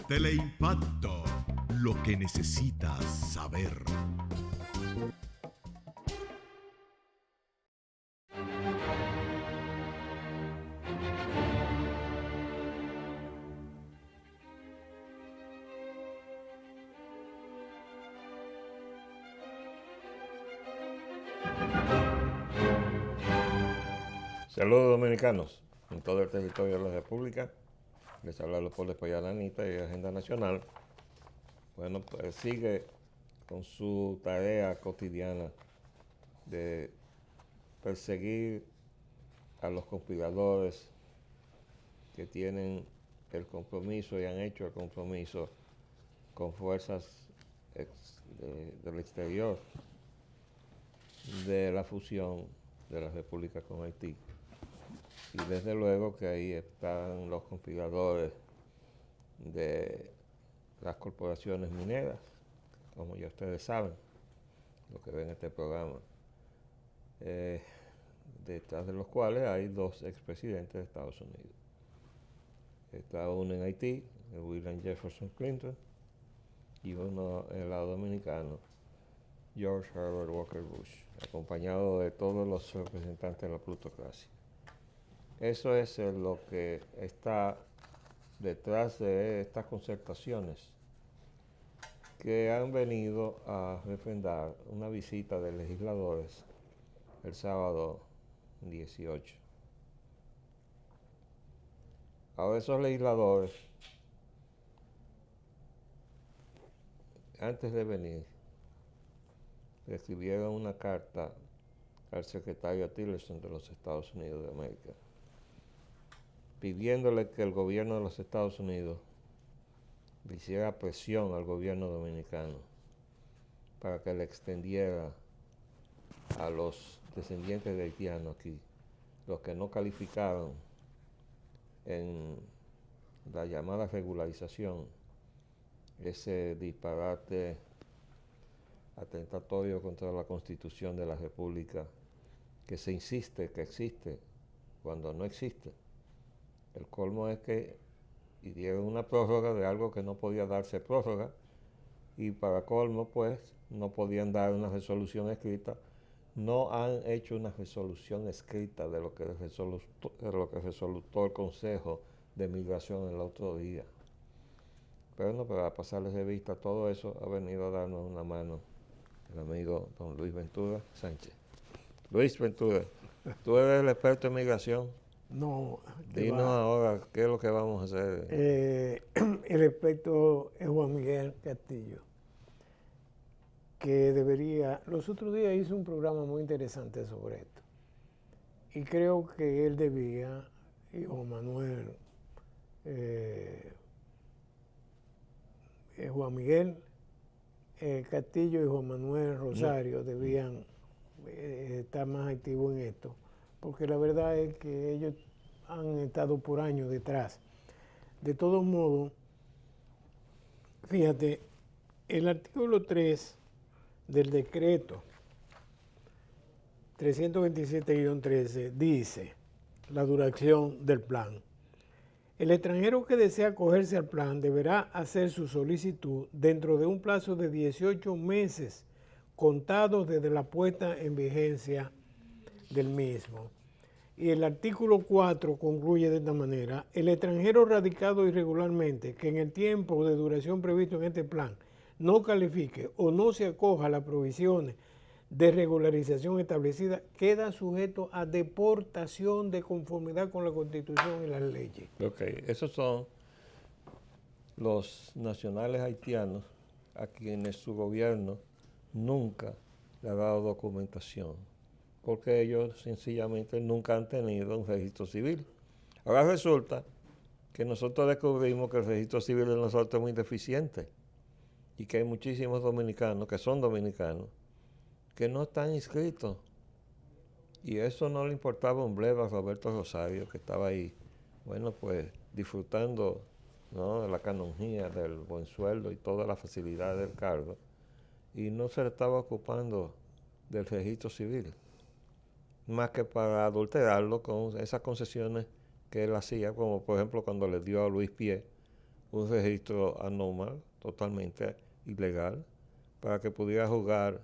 Teleimpacto, lo que necesitas saber. Saludos dominicanos en todo el territorio de la República. Les habla Leopoldo Espaillat Anita y Agenda Nacional. Bueno, pues sigue con su tarea cotidiana de perseguir a los conspiradores que tienen el compromiso y han hecho el compromiso con fuerzas del exterior de la fusión de la República con Haití. Y desde luego que ahí están los conspiradores de las corporaciones mineras, como ya ustedes saben, lo que ven este programa, detrás de los cuales hay dos expresidentes de Estados Unidos. Está uno en Haití, William Jefferson Clinton, y uno en el lado dominicano, George Herbert Walker Bush, acompañado de todos los representantes de la plutocracia. Eso es lo que está detrás de estas concertaciones que han venido a refrendar una visita de legisladores el sábado 18. Ahora esos legisladores, antes de venir, escribieron una carta al secretario Tillerson de los Estados Unidos de América, pidiéndole que el gobierno de los Estados Unidos le hiciera presión al gobierno dominicano para que le extendiera a los descendientes de haitianos aquí, los que no calificaron en la llamada regularización, ese disparate atentatorio contra la Constitución de la República que se insiste que existe cuando no existe. El colmo es que dieron una prórroga de algo que no podía darse prórroga, y para colmo pues no podían dar una resolución escrita. No han hecho una resolución escrita de lo que resolutó el Consejo de Migración el otro día. Pero no, para pasarles de vista a todo eso, ha venido a darnos una mano el amigo don Luis Ventura Sánchez. Luis Ventura, tú eres el experto en migración. No. Dinos ahora qué es lo que vamos a hacer. El experto es Juan Miguel Castillo, que los otros días hizo un programa muy interesante sobre esto. Y creo que él debía, y Juan Manuel, Juan Miguel Castillo y Juan Manuel Rosario debían estar más activos en esto, porque la verdad es que ellos han estado por años detrás. De todos modos, fíjate, el artículo 3 del decreto 327-13 dice la duración del plan. El extranjero que desea acogerse al plan deberá hacer su solicitud dentro de un plazo de 18 meses contados desde la puesta en vigencia del mismo. Y el artículo 4 concluye de esta manera: el extranjero radicado irregularmente que en el tiempo de duración previsto en este plan no califique o no se acoja a las provisiones de regularización establecida, queda sujeto a deportación de conformidad con la Constitución y las leyes. Ok, esos son los nacionales haitianos a quienes su gobierno nunca le ha dado documentación, porque ellos sencillamente nunca han tenido un registro civil. Ahora resulta que nosotros descubrimos que el registro civil de nosotros es muy deficiente y que hay muchísimos dominicanos que son dominicanos que no están inscritos. Y eso no le importaba un bledo a Roberto Rosario, que estaba ahí, bueno, pues disfrutando, ¿no?, de la canonjía, del buen sueldo y todas las facilidades del cargo, y no se le estaba ocupando del registro civil, más que para adulterarlo con esas concesiones que él hacía, como por ejemplo cuando le dio a Luis Pie un registro anómalo, totalmente ilegal, para que pudiera jugar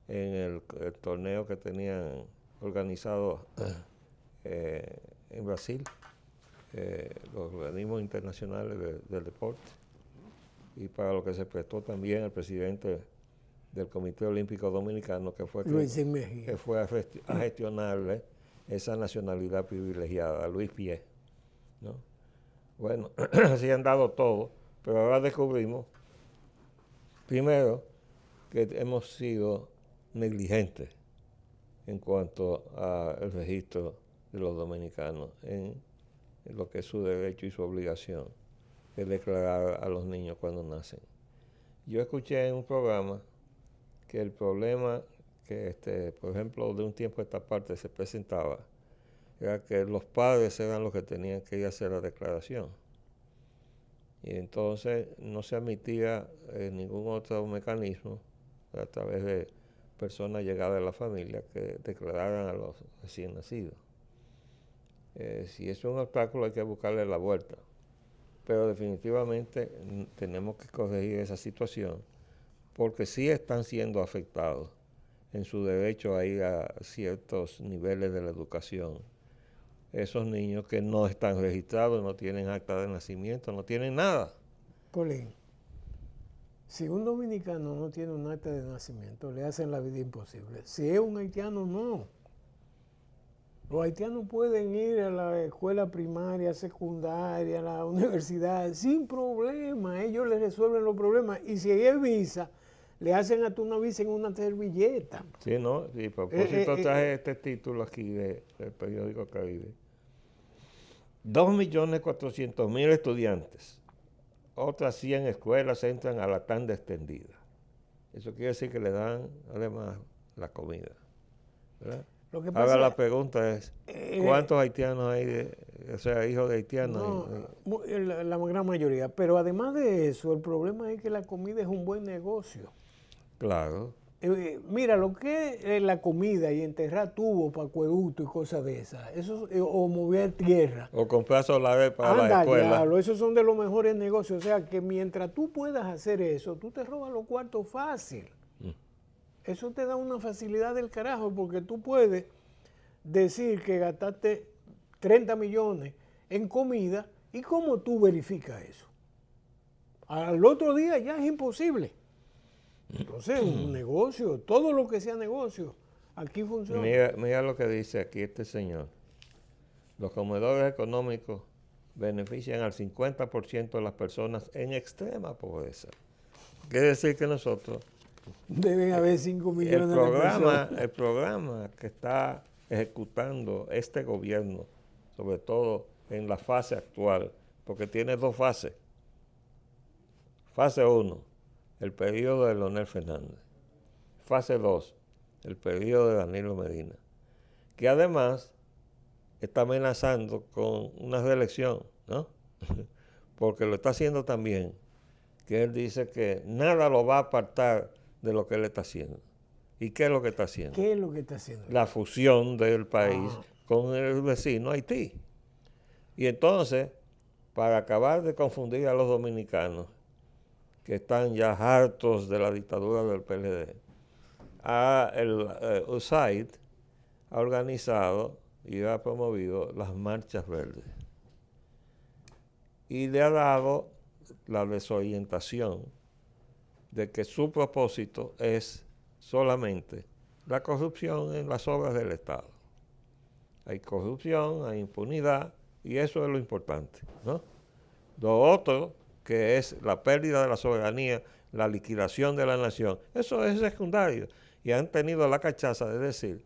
en el torneo que tenían organizado en Brasil, los organismos internacionales del deporte, y para lo que se prestó también el presidente del Comité Olímpico Dominicano, que fue a gestionarle esa nacionalidad privilegiada, Luis Pie, ¿no? Bueno, así han dado todo, pero ahora descubrimos, primero, que hemos sido negligentes en cuanto al registro de los dominicanos en lo que es su derecho y su obligación de declarar a los niños cuando nacen. Yo escuché en un programa que el problema que, por ejemplo, de un tiempo a esta parte se presentaba, era que los padres eran los que tenían que ir a hacer la declaración. Y entonces no se admitía ningún otro mecanismo a través de personas llegadas de la familia que declararan a los recién nacidos. Si eso es un obstáculo, hay que buscarle la vuelta. Pero definitivamente tenemos que corregir esa situación, porque sí están siendo afectados en su derecho a ir a ciertos niveles de la educación. Esos niños que no están registrados, no tienen acta de nacimiento, no tienen nada. Colín, si un dominicano no tiene un acta de nacimiento, le hacen la vida imposible. Si es un haitiano, no. Los haitianos pueden ir a la escuela primaria, secundaria, a la universidad, sin problema. Ellos les resuelven los problemas. Y si hay visa, le hacen hasta una visa en una servilleta. Sí, ¿no? Y a propósito traje este título aquí del periódico Caribe. 2.400.000 estudiantes. Otras 100 escuelas entran a la tanda extendida. Eso quiere decir que le dan, además, la comida, ¿verdad? Ahora la pregunta es, ¿cuántos haitianos hay, o sea, hijos de haitianos? No, la gran mayoría. Pero además de eso, el problema es que la comida es un buen negocio. Claro. Mira, lo que es la comida y enterrar tubos para acueducto y cosas de esas, eso, o mover tierra. O comprar solares para la escuela. Diablo, esos son de los mejores negocios. O sea, que mientras tú puedas hacer eso, tú te robas los cuartos fácil. Eso te da una facilidad del carajo, porque tú puedes decir que gastaste 30 millones en comida, ¿y cómo tú verificas eso? Al otro día ya es imposible. Entonces, un negocio, todo lo que sea negocio, aquí funciona. Mira lo que dice aquí este señor. Los comedores económicos benefician al 50% de las personas en extrema pobreza. Quiere decir que nosotros... Deben haber 5 millones de personas. El programa que está ejecutando este gobierno, sobre todo en la fase actual, porque tiene dos fases. Fase 1, el periodo de Leonel Fernández. Fase 2, el periodo de Danilo Medina, que además está amenazando con una reelección, ¿no? Porque lo está haciendo también, que él dice que nada lo va a apartar de lo que él está haciendo. ¿Y qué es lo que está haciendo? ¿Qué es lo que está haciendo? La fusión del país con el vecino Haití. Y entonces, para acabar de confundir a los dominicanos, que están ya hartos de la dictadura del PLD, el USAID ha organizado y ha promovido las marchas verdes. Y le ha dado la desorientación de que su propósito es solamente la corrupción en las obras del Estado. Hay corrupción, hay impunidad, y eso es lo importante, ¿no? Lo otro, que es la pérdida de la soberanía, la liquidación de la nación, eso es secundario. Y han tenido la cachaza de decir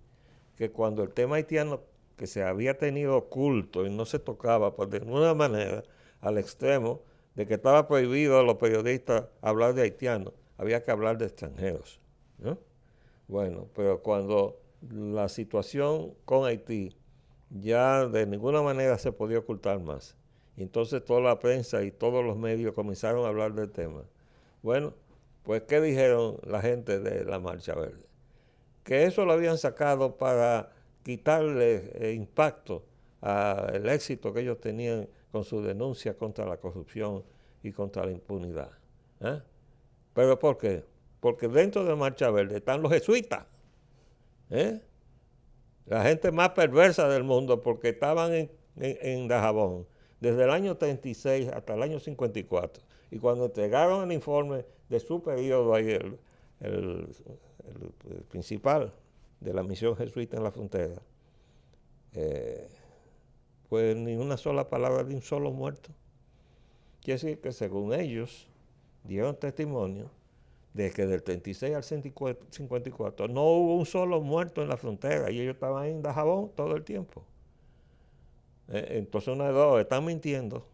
que cuando el tema haitiano, que se había tenido oculto y no se tocaba por de ninguna manera, al extremo de que estaba prohibido a los periodistas hablar de haitianos, había que hablar de extranjeros, ¿no? Bueno, pero cuando la situación con Haití ya de ninguna manera se podía ocultar más, y entonces toda la prensa y todos los medios comenzaron a hablar del tema. Bueno, pues ¿qué dijeron la gente de la Marcha Verde? Que eso lo habían sacado para quitarle impacto al éxito que ellos tenían con su denuncia contra la corrupción y contra la impunidad. ¿Eh? ¿Pero por qué? Porque dentro de Marcha Verde están los jesuitas, ¿eh? La gente más perversa del mundo, porque estaban en Dajabón desde el año 36 hasta el año 54. Y cuando entregaron el informe de su periodo ahí, el principal de la misión jesuita en la frontera, pues ni una sola palabra de un solo muerto. Quiere decir que según ellos dieron testimonio de que del 36 al 54 no hubo un solo muerto en la frontera y ellos estaban ahí en Dajabón todo el tiempo. Entonces una de dos, están mintiendo.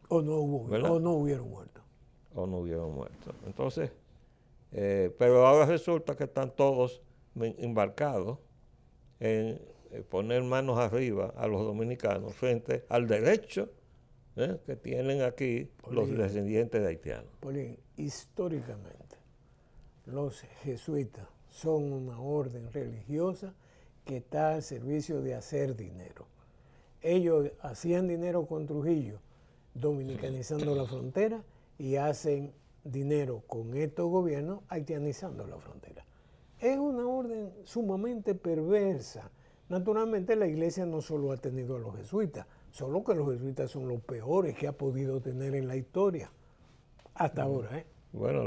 O no hubieron muertos. O no hubieron muertos. Entonces, pero ahora resulta que están todos embarcados en poner manos arriba a los dominicanos frente al derecho que tienen aquí los descendientes de haitianos. Paulín, históricamente, los jesuitas son una orden religiosa que está al servicio de hacer dinero. Ellos hacían dinero con Trujillo, dominicanizando la frontera, y hacen dinero con estos gobiernos haitianizando la frontera. Es una orden sumamente perversa. Naturalmente la iglesia no solo ha tenido a los jesuitas, solo que los jesuitas son los peores que ha podido tener en la historia hasta ahora. Bueno,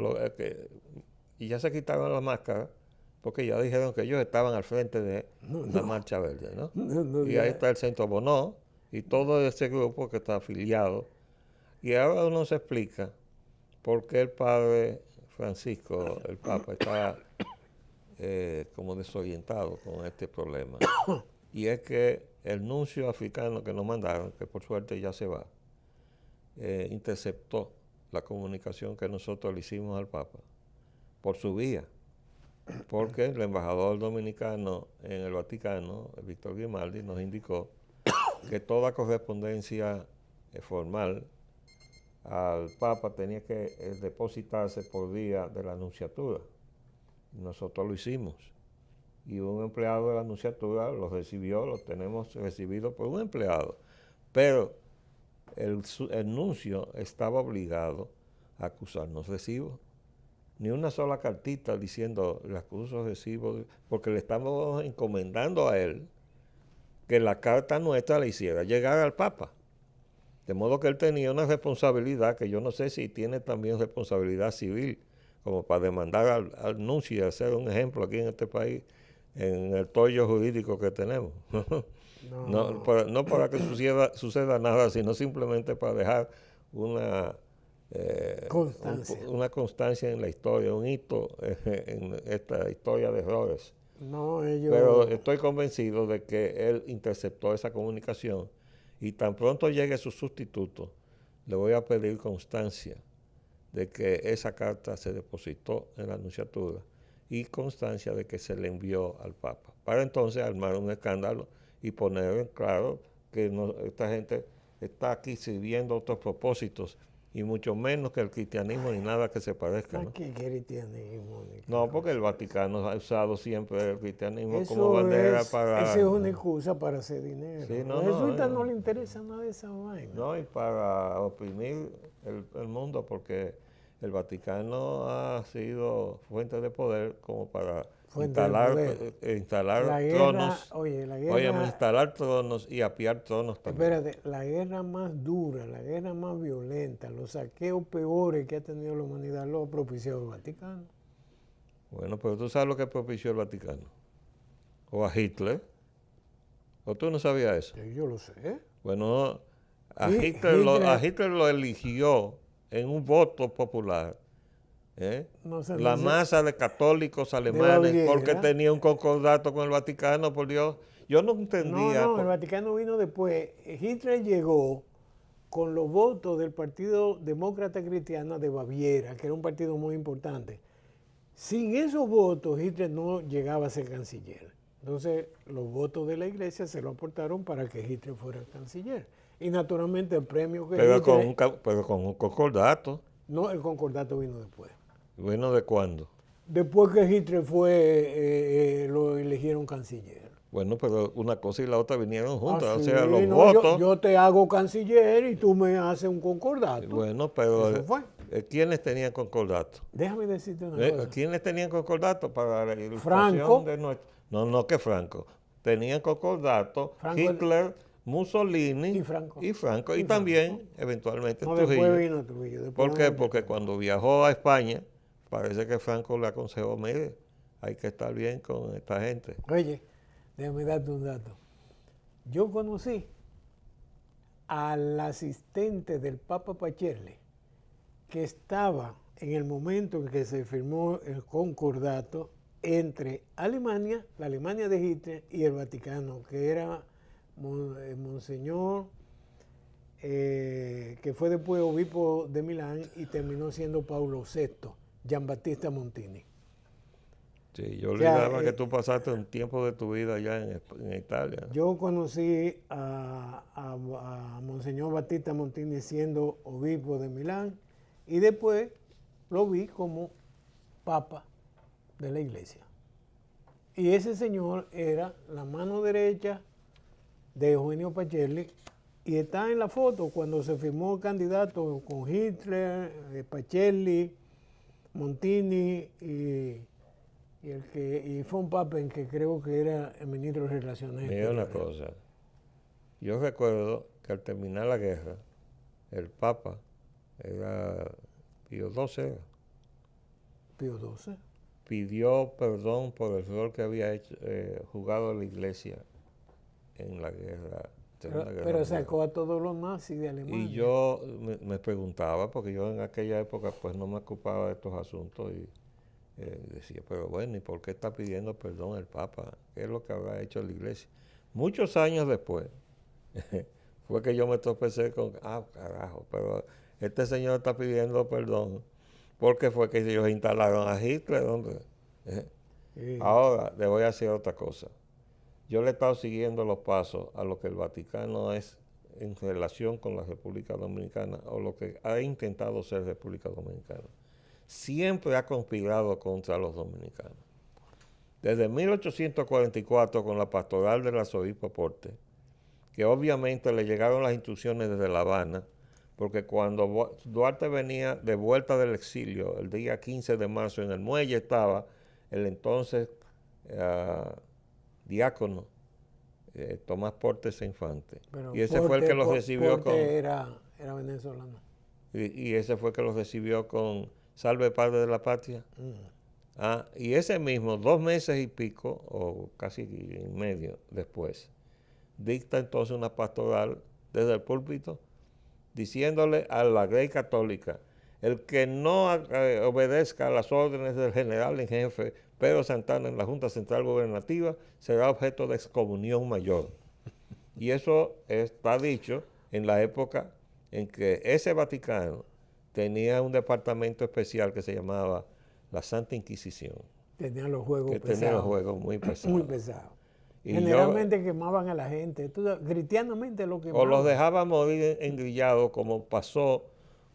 y ya se quitaron la máscara porque ya dijeron que ellos estaban al frente de la Marcha Verde, ¿no? Y ahí está el Centro Bonó y todo ese grupo que está afiliado. Y ahora uno se explica por qué el padre Francisco, el Papa, está como desorientado con este problema. Y es que el nuncio africano que nos mandaron, que por suerte ya se va, interceptó la comunicación que nosotros le hicimos al Papa por su vía, porque el embajador dominicano en el Vaticano, Víctor Grimaldi, nos indicó que toda correspondencia formal al Papa tenía que depositarse por vía de la Nunciatura. Nosotros lo hicimos. Y un empleado de la Nunciatura lo recibió, lo tenemos recibido por un empleado. Pero el nuncio estaba obligado a acusarnos recibos. Ni una sola cartita diciendo le acuso recibos, porque le estamos encomendando a él que la carta nuestra le hiciera llegar al Papa. De modo que él tenía una responsabilidad que yo no sé si tiene también responsabilidad civil, como para demandar al nuncio y hacer un ejemplo aquí en este país, en el tollo jurídico que tenemos. No para que suceda nada, sino simplemente para dejar una constancia en la historia, un hito en esta historia de errores. Pero estoy convencido de que él interceptó esa comunicación y tan pronto llegue su sustituto, le voy a pedir constancia de que esa carta se depositó en la Nunciatura y constancia de que se le envió al Papa, para entonces armar un escándalo y poner en claro que esta gente está aquí sirviendo otros propósitos y mucho menos que el cristianismo ni nada que se parezca, ¿no? ¿Qué cristianismo? No, porque el Vaticano ha usado siempre el cristianismo como bandera para... Esa es una excusa para hacer dinero. Sí, a los jesuitas no le interesa nada de esa vaina. No, y para oprimir el mundo, porque el Vaticano ha sido fuente de poder como para instalar tronos. Instalar tronos y apiar tronos también. Espérate, la guerra más dura, la guerra más violenta, los saqueos peores que ha tenido la humanidad lo ha propiciado el Vaticano. Bueno, pero tú sabes lo que propició el Vaticano. O a Hitler. ¿O tú no sabías eso? Yo lo sé. Bueno, a Hitler lo eligió en un voto popular. La masa de católicos alemanes, porque tenía un concordato con el Vaticano, por Dios. Yo no entendía. No, el Vaticano vino después. Hitler llegó con los votos del Partido Demócrata Cristiano de Baviera, que era un partido muy importante. Sin esos votos, Hitler no llegaba a ser canciller. Entonces, los votos de la iglesia se lo aportaron para que Hitler fuera canciller. Y naturalmente el premio que pero con un concordato. No, el concordato vino después. ¿Vino de cuándo? Después que Hitler fue, lo eligieron canciller. Bueno, pero una cosa y la otra vinieron juntas, o Sí, sea, los no, votos. yo te hago canciller y tú me haces un concordato. Bueno, pero Eso fue. ¿quiénes tenían concordato? Déjame decirte una cosa. ¿Quiénes tenían concordato para la ilustración Franco. de nuestro? No, no que Franco. Tenían concordato Franco Hitler, Mussolini y Franco. y también eventualmente No, Trujillo. después vino Trujillo. después ¿Por qué? vino Porque cuando viajó a España, parece que Franco le aconsejó, mire, hay que estar bien con esta gente. Oye, déjame darte un dato. Yo conocí al asistente del Papa Pacelli, que estaba en el momento en que se firmó el concordato entre Alemania, la Alemania de Hitler y el Vaticano, que era Monseñor, que fue después obispo de Milán y terminó siendo Paulo VI, Giambattista Montini. Sí, yo sea, olvidaba que tú pasaste un tiempo de tu vida allá en Italia. Yo conocí a Monseñor Battista Montini siendo obispo de Milán y después lo vi como papa de la iglesia. Y ese señor era la mano derecha de Eugenio Pacelli y está en la foto cuando se firmó el candidato con Hitler, Pacelli, Montini y fue un papa en que creo que era el ministro de Relaciones Mira una Exteriores. cosa, yo recuerdo que al terminar la guerra, el Papa era Pío XII, Pío XII. pidió perdón por el rol que había jugado la iglesia en la guerra. Pero sacó a todos los nazis de Alemania. Y yo me preguntaba, porque yo en aquella época pues no me ocupaba de estos asuntos y decía, pero bueno, ¿y por qué está pidiendo perdón el Papa? ¿Qué es lo que habrá hecho la iglesia? Muchos años después fue que yo me tropecé con, carajo, pero este señor está pidiendo perdón porque fue que ellos instalaron a Hitler. Sí. Ahora le voy a decir otra cosa. Yo le he estado siguiendo los pasos a lo que el Vaticano es en relación con la República Dominicana o lo que ha intentado ser República Dominicana. Siempre ha conspirado contra los dominicanos. Desde 1844 con la pastoral del arzobispo Porte, que obviamente le llegaron las instrucciones desde La Habana, porque cuando Duarte venía de vuelta del exilio, el día 15 de marzo, en el muelle estaba el entonces diácono Tomás Portes Infante. Pero Y ese fue el que los recibió con... era venezolano. Y ese fue el que los recibió con Salve Padre de la Patria. Y ese mismo, 2 meses y pico, o casi medio después, dicta entonces una pastoral desde el púlpito, diciéndole a la Grey Católica, el que no obedezca a las órdenes del general en jefe Pedro Santana en la Junta Central Gubernativa será objeto de excomunión mayor. Y eso está dicho en la época en que ese Vaticano tenía un departamento especial que se llamaba la Santa Inquisición. Tenía los juegos que pesados. tenía los juegos muy pesados. Muy pesados. Y Generalmente quemaban a la gente. Cristianamente lo quemaban. O los dejaban morir engrillados, como pasó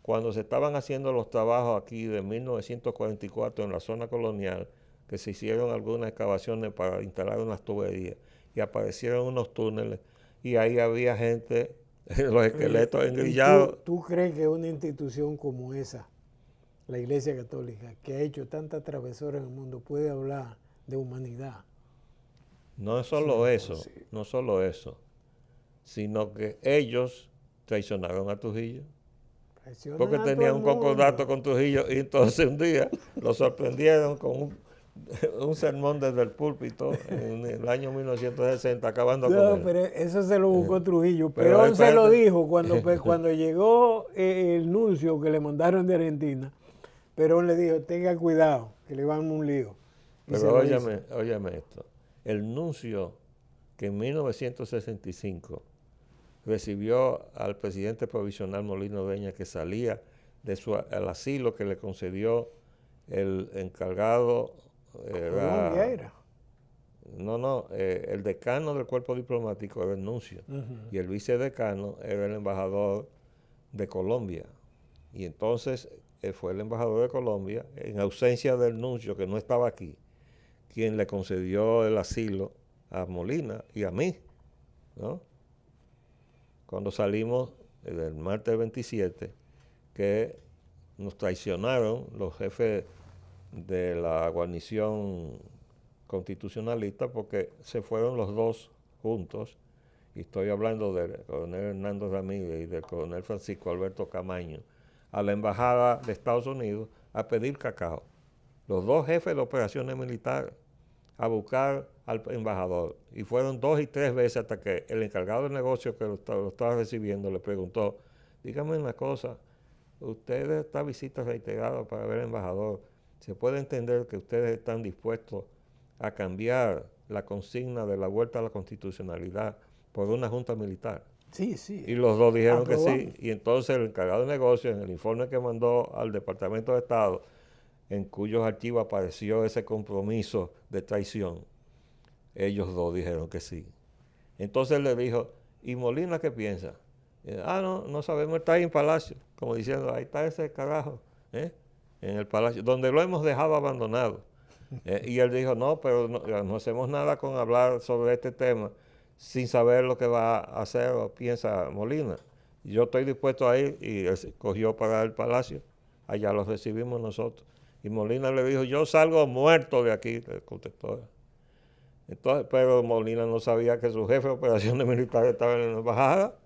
cuando se estaban haciendo los trabajos aquí de 1944 en la zona colonial, que se hicieron algunas excavaciones para instalar unas tuberías y aparecieron unos túneles y ahí había gente, los esqueletos engrillados. ¿Tú crees que una institución como esa, la Iglesia Católica, que ha hecho tantas travesuras en el mundo, puede hablar de humanidad? No es solo eso, no solo eso, sino que ellos traicionaron a Trujillo. Porque tenían un concordato con Trujillo y entonces un día lo sorprendieron con un sermón desde el púlpito en el año 1960 acabando con él. Pero eso se lo buscó Trujillo. Pero él se lo dijo cuando llegó el nuncio que le mandaron de Argentina. Pero él le dijo, tenga cuidado, que le van a un lío. Pero óyame esto. El nuncio que en 1965 recibió al presidente provisional Molino Deña, que salía de el asilo que le concedió el encargado. Colombia era. No, el decano del cuerpo diplomático era el nuncio y el vicedecano era el embajador de Colombia. Y entonces fue el embajador de Colombia, en ausencia del nuncio que no estaba aquí, quien le concedió el asilo a Molina y a mí, ¿no? Cuando salimos el martes 27, que nos traicionaron los jefes de la guarnición constitucionalista porque se fueron los dos juntos, y estoy hablando del coronel Hernando Ramírez y del coronel Francisco Alberto Camaño, a la embajada de Estados Unidos a pedir cacao. Los dos jefes de operaciones militares a buscar al embajador, y fueron 2 y 3 veces hasta que el encargado del negocio que lo estaba recibiendo le preguntó: dígame una cosa, usted esta visita reiterada para ver al embajador, ¿se puede entender que ustedes están dispuestos a cambiar la consigna de la vuelta a la constitucionalidad por una junta militar? Sí, sí. Y los dos dijeron que Aprobamos. sí, y entonces el encargado de negocio, en el informe que mandó al Departamento de Estado, en cuyos archivos apareció ese compromiso de traición, ellos dos dijeron que sí. Entonces le dijo: ¿y Molina qué piensa? No sabemos, está ahí en Palacio, como diciendo, ahí está ese carajo, en el Palacio, donde lo hemos dejado abandonado. Y él dijo: no, pero no hacemos nada con hablar sobre este tema sin saber lo que va a hacer o piensa Molina. Yo estoy dispuesto a ir, y él se cogió para el Palacio, allá lo recibimos nosotros. Y Molina le dijo: yo salgo muerto de aquí, le contestó. Entonces, pero Molina no sabía que su jefe de operaciones militares estaba en la embajada.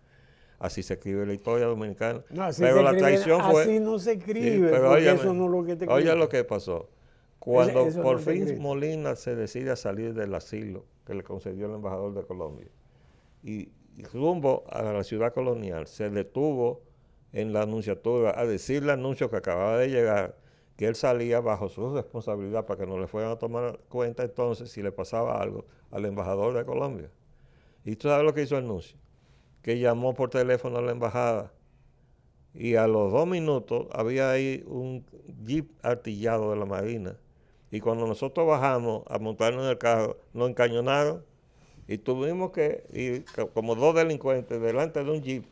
Así se escribe la historia dominicana. No, así pero se la escribe, traición fue... así no se escribe, sí, pero porque óyame, eso no es lo que te oye escribe. lo que pasó. Cuando Eso por no te fin escribe. Molina se decide a salir del asilo que le concedió el embajador de Colombia, y rumbo a la ciudad colonial, se detuvo en la anunciatura a decirle al anuncio que acababa de llegar que él salía bajo su responsabilidad para que no le fueran a tomar cuenta entonces si le pasaba algo al embajador de Colombia. ¿Y tú sabes lo que hizo el anuncio? Que llamó por teléfono a la embajada, y a los 2 minutos había ahí un jeep artillado de la Marina, y cuando nosotros bajamos a montarnos en el carro, nos encañonaron y tuvimos que ir como 2 delincuentes delante de un jeep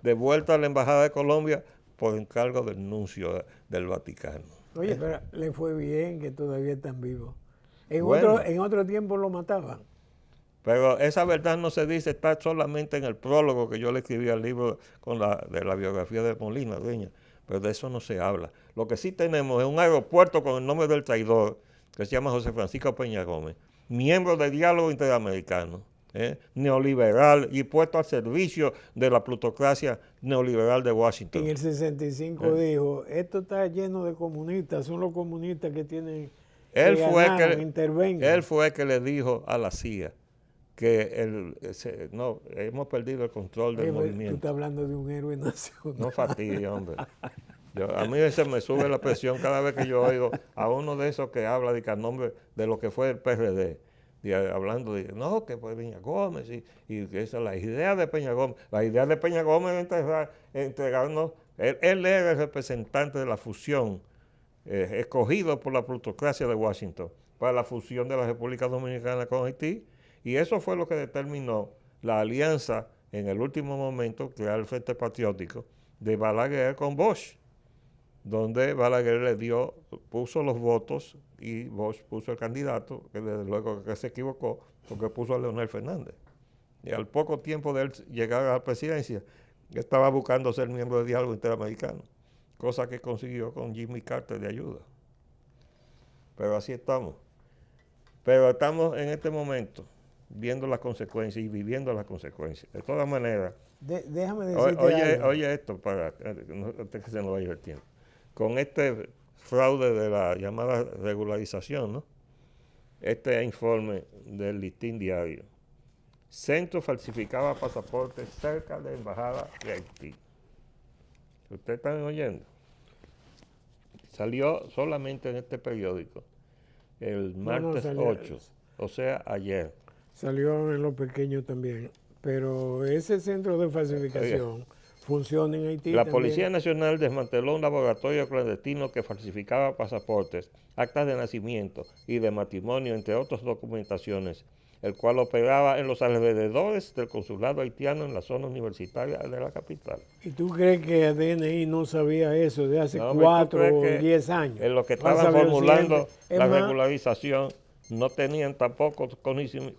de vuelta a la embajada de Colombia por encargo del nuncio del Vaticano. Oye, pero le fue bien que todavía están vivos. Bueno. En otro tiempo lo mataban. Pero esa verdad no se dice, está solamente en el prólogo que yo le escribí al libro de la biografía de Molina, dueña. Pero de eso no se habla. Lo que sí tenemos es un aeropuerto con el nombre del traidor, que se llama José Francisco Peña Gómez, miembro de Diálogo Interamericano, neoliberal y puesto al servicio de la plutocracia neoliberal de Washington. En el 65 dijo, esto está lleno de comunistas, son los comunistas que tienen Él intervengan. fue el que le dijo a la CIA que hemos perdido el control del movimiento. Tú estás hablando de un héroe nacional. No fastidio, hombre. A mí se me sube la presión cada vez que yo oigo a uno de esos que habla de que a nombre de lo que fue el PRD, hablando de, no, que fue Peña Gómez, y que esa es la idea de Peña Gómez. La idea de Peña Gómez es entregarnos, él era el representante de la fusión, escogido por la plutocracia de Washington, para la fusión de la República Dominicana con Haití, y eso fue lo que determinó la alianza en el último momento, crear el Frente Patriótico de Balaguer con Bosch, donde Balaguer puso los votos y Bosch puso el candidato, que desde luego que se equivocó, porque puso a Leonel Fernández. Y al poco tiempo de él llegar a la presidencia, estaba buscando ser miembro de Diálogo Interamericano, cosa que consiguió con Jimmy Carter de ayuda. Pero así estamos. Pero estamos en este momento viendo las consecuencias y viviendo las consecuencias. De todas maneras, déjame decirte oye esto, para que se nos vaya el tiempo. Con este fraude de la llamada regularización, ¿no? Este informe del Listín Diario. Centro falsificaba pasaportes cerca de la embajada de Haití. ¿Ustedes están oyendo? Salió solamente en este periódico el martes 8, o sea, ayer. Salió en lo pequeño también, pero ese centro de falsificación funciona en Haití. La Policía Nacional desmanteló un laboratorio clandestino que falsificaba pasaportes, actas de nacimiento y de matrimonio, entre otras documentaciones, el cual operaba en los alrededores del consulado haitiano en la zona universitaria de la capital. ¿Y tú crees que DNI no sabía eso de hace 4 o 10 años? En lo que estaban formulando la regularización, no tenían tampoco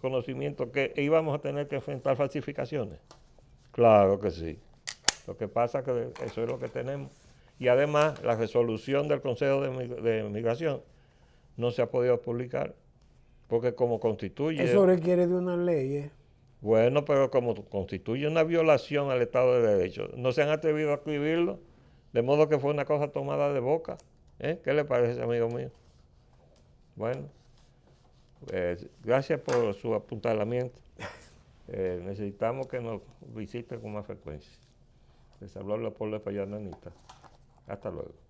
conocimiento que íbamos a tener que enfrentar falsificaciones. Claro que sí. Lo que pasa es que eso es lo que tenemos. Y además, la resolución del Consejo de Migración no se ha podido publicar, porque como constituye... Eso requiere de una ley, ¿eh? Bueno, pero como constituye una violación al Estado de Derecho, no se han atrevido a escribirlo, de modo que fue una cosa tomada de boca. ¿Qué le parece, amigo mío? Bueno, gracias por su apuntalamiento. Necesitamos que nos visite con más frecuencia. Les habló Leopoldo Espaillat Anita. Hasta luego.